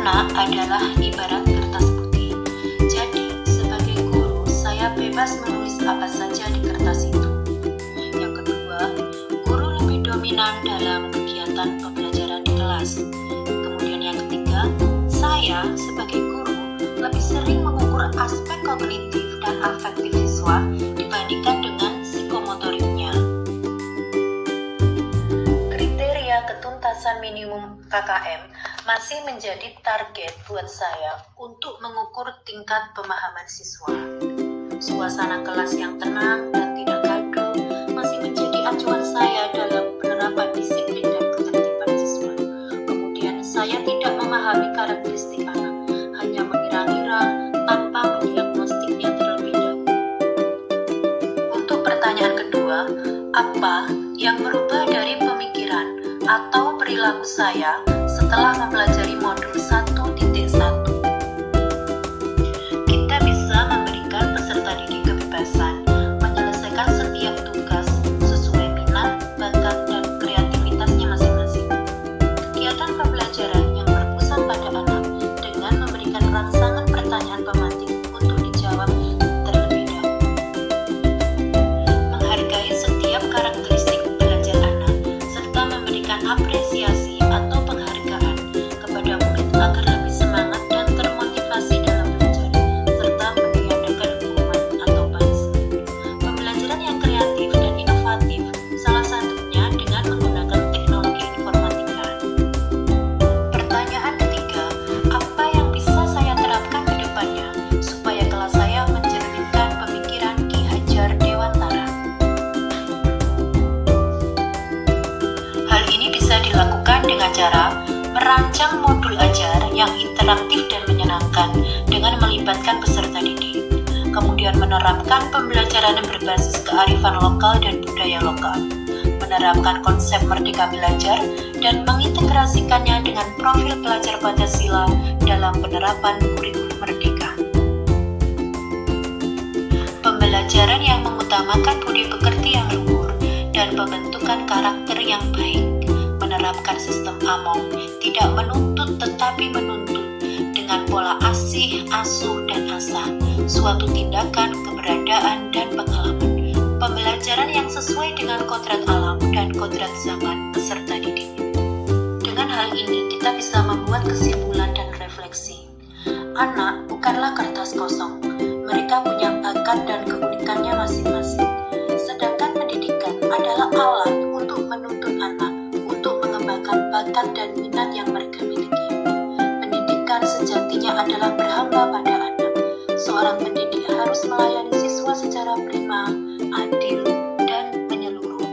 Anak adalah ibarat kertas putih. Jadi, sebagai guru, saya bebas menulis apa saja di kertas itu. Yang kedua, guru lebih dominan dalam kegiatan pembelajaran di kelas. Kemudian yang ketiga, saya sebagai guru lebih sering mengukur aspek kognitif dan afektif siswa dibandingkan dengan psikomotoriknya. Kriteria ketuntasan minimum KKM masih menjadi target buat saya untuk mengukur tingkat pemahaman siswa. Suasana kelas yang tenang dan tidak gaduh masih menjadi acuan saya dalam penerapan disiplin dan ketertiban siswa. Kemudian saya tidak memahami karakteristik anak, hanya mengira-ngira tanpa mendiagnostiknya terlebih dahulu. Untuk pertanyaan kedua, apa yang berubah dari pemikiran atau perilaku saya setelah mempelajari modul 1.1? Kita bisa memberikan peserta didik kebebasan menyelesaikan setiap tugas sesuai minat, bakat, dan kreativitasnya masing-masing. Kegiatan pembelajaran yang berpusat pada anak dengan memberikan rangsangan pertanyaan pematik untuk dijawab terlebih dahulu. Menghargai setiap karakteristik belajar anak serta memberikan apresiasi atau penghargaan kepada murid agar lebih semangat dan termotivasi dalam belajar, serta meniadakan hukuman atau balasan. Pembelajaran yang kreatif dan inovatif salah satunya dengan menggunakan teknologi informatika. Pertanyaan ketiga, apa yang bisa saya terapkan ke depannya supaya kelas saya mencerminkan pemikiran Ki Hajar Dewantara? Hal ini bisa dilakukan dengan cara merancang modul ajar yang interaktif dan menyenangkan dengan melibatkan peserta didik. Kemudian menerapkan pembelajaran yang berbasis kearifan lokal dan budaya lokal. Menerapkan konsep merdeka belajar dan mengintegrasikannya dengan profil pelajar Pancasila dalam penerapan kurikulum merdeka. Pembelajaran yang mengutamakan budi pekerti yang luhur dan pembentukan karakter yang baik. Menerapkan sistem AMONG, tidak menuntut tetapi menuntut, dengan pola asih, asuh, dan asah, suatu tindakan, keberadaan, dan pengalaman. Pembelajaran yang sesuai dengan kodrat alam dan kodrat zaman peserta didik. Dengan hal ini, kita bisa membuat kesimpulan dan refleksi. Anak bukanlah kertas kosong. Mereka punya bakat dan keunikannya masing-masing. Sedangkan pendidikan adalah alat untuk menuntun anak, untuk mengembangkan bakat dan minat yang mereka miliki. Pendidikan sejatinya adalah berhamba pada anak. Seorang pendidik harus melayani siswa secara prima, adil, dan menyeluruh.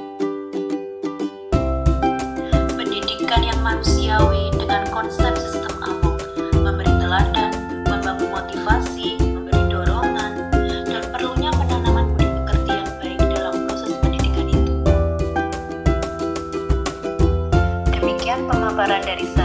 Pendidikan yang manusiawi dengan konsep sistem AMONG, memberi teladan, membangun motivasi, memberi dorongan, dan perlunya penanaman budi pekerti yang baik dalam proses pendidikan itu. Demikian pemaparan dari saya.